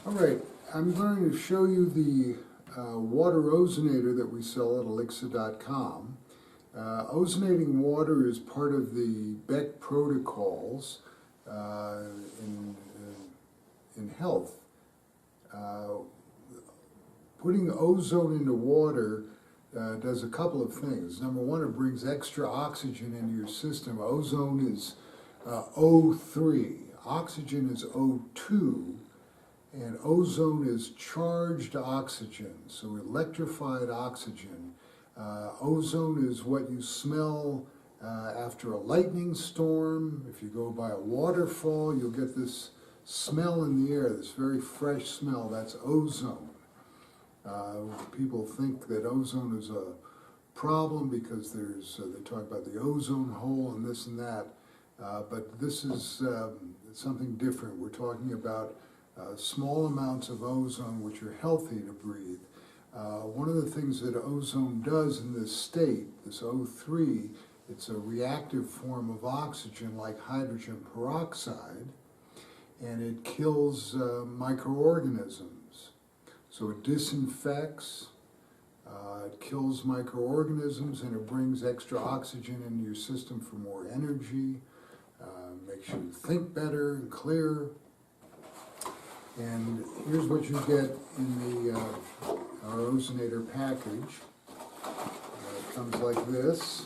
All right, I'm going to show you the water ozonator that we sell at elixir.com. Ozonating water is part of the Beck protocols in health. Putting ozone into water does a couple of things. Number one, it brings extra oxygen into your system. Ozone is O3, oxygen is O2, and ozone is charged oxygen, so electrified oxygen. Ozone is what you smell after a lightning storm. If you go by a waterfall, you'll get this smell in the air, this very fresh smell. That's ozone. People think that ozone is a problem because they talk about the ozone hole and this and that, but this is something different. We're talking about small amounts of ozone which are healthy to breathe. One of the things that ozone does in this state, this O3, it's a reactive form of oxygen like hydrogen peroxide, and it kills microorganisms. So it disinfects, it kills microorganisms, and it brings extra oxygen into your system for more energy, makes you think better and clearer. And here's what you get in our Ozonator package. It comes like this.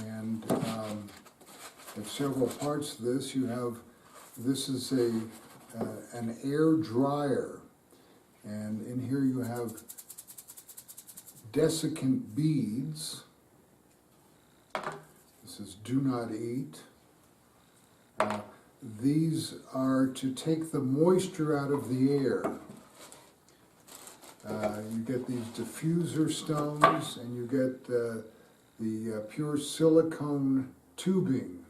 And there's several parts to this. This is an air dryer. And in here you have desiccant beads. This is do not eat. These are to take the moisture out of the air. You get these diffuser stones, and you get the pure silicone tubing.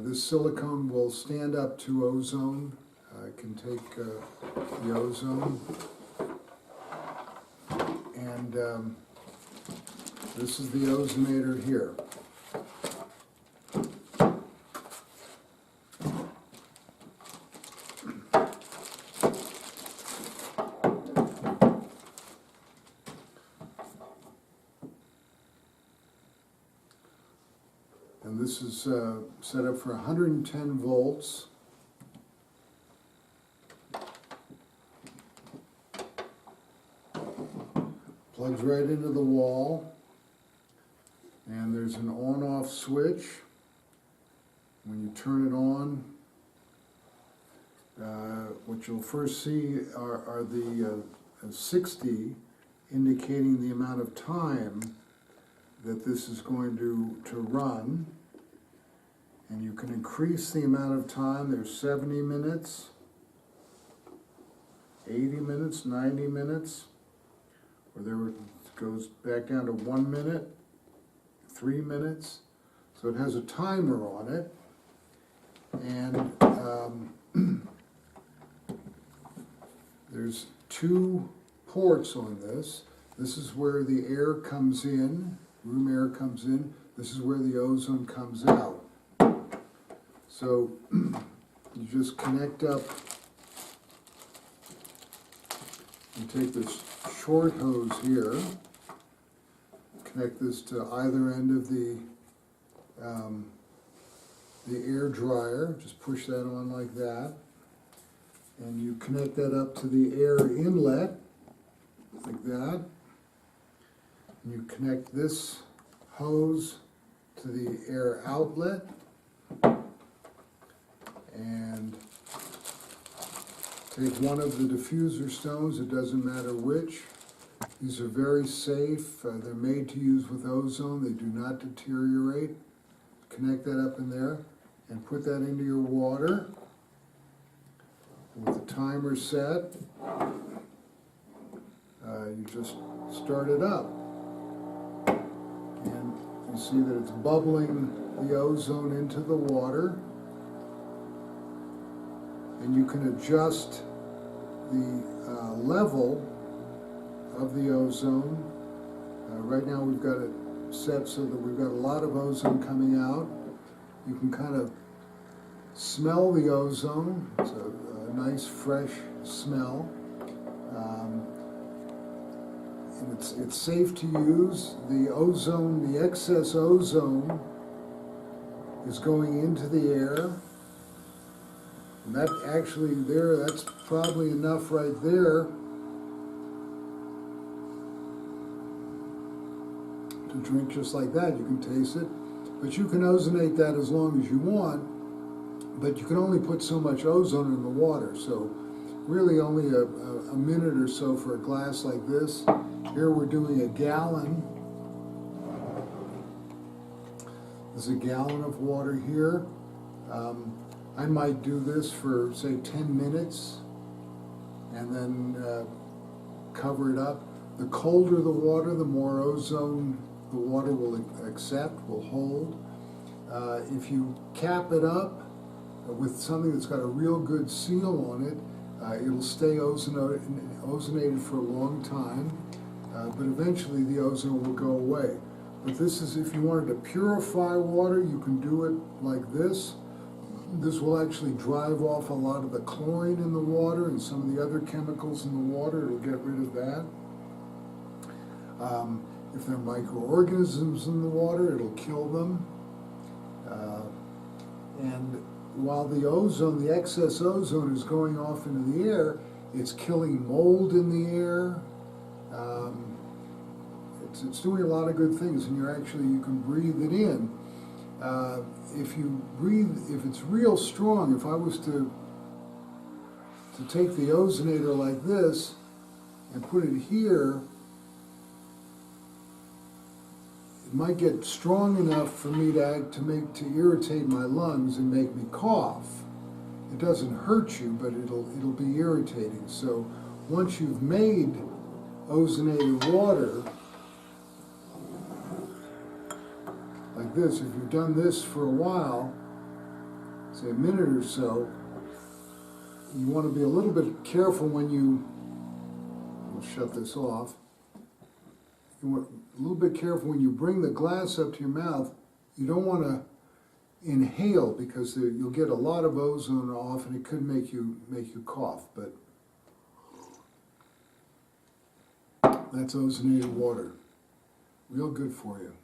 This silicone will stand up to ozone. It can take the ozone. And this is the ozonator here. And this is set up for 110 volts. Plugs right into the wall. And there's an on-off switch. When you turn it on, what you'll first see are the 60 indicating the amount of time that this is going to run. And you can increase the amount of time. There's 70 minutes, 80 minutes, 90 minutes, or it goes back down to 1 minute, 3 minutes. So it has a timer on it. And there's 2 ports on this. This is where the air comes in, room air comes in. This is where the ozone comes out. So you just connect up, you take this short hose here, connect this to either end of the air dryer, just push that on like that, and you connect that up to the air inlet, like that, and you connect this hose to the air outlet, and take one of the diffuser stones, it doesn't matter which. These are very safe. They're made to use with ozone. They do not deteriorate. Connect that up in there and put that into your water. With the timer set, you just start it up. And you see that it's bubbling the ozone into the water. And you can adjust the level of the ozone. Right now we've got it set so that we've got a lot of ozone coming out. You can kind of smell the ozone. It's a nice fresh smell. And it's safe to use. The ozone, the excess ozone is going into the air. And that actually there, that's probably enough right there to drink just like that. You can taste it. But you can ozonate that as long as you want, but you can only put so much ozone in the water. So really only a minute or so for a glass like this. Here we're doing a gallon. There's a gallon of water here. I might do this for, say, 10 minutes and then cover it up. The colder the water, the more ozone the water will accept, will hold. If you cap it up with something that's got a real good seal on it, it'll stay ozonated for a long time, but eventually the ozone will go away. But this is, if you wanted to purify water, you can do it like this. This will actually drive off a lot of the chlorine in the water and some of the other chemicals in the water. It'll get rid of that. If there are microorganisms in the water, it'll kill them. And while the ozone, the excess ozone is going off into the air, it's killing mold in the air. It's doing a lot of good things, and you can breathe it in. If you breathe, if it's real strong, if I was to take the ozonator like this and put it here, it might get strong enough for me to irritate my lungs and make me cough. It doesn't hurt you, but it'll be irritating. So once you've made ozonated water like this, if you've done this for a while, say a minute or so, you want to be a little bit careful when we'll shut this off. You want a little bit careful when you bring the glass up to your mouth. You don't want to inhale because you'll get a lot of ozone off, and it could make you cough. But that's ozonated water. Real good for you.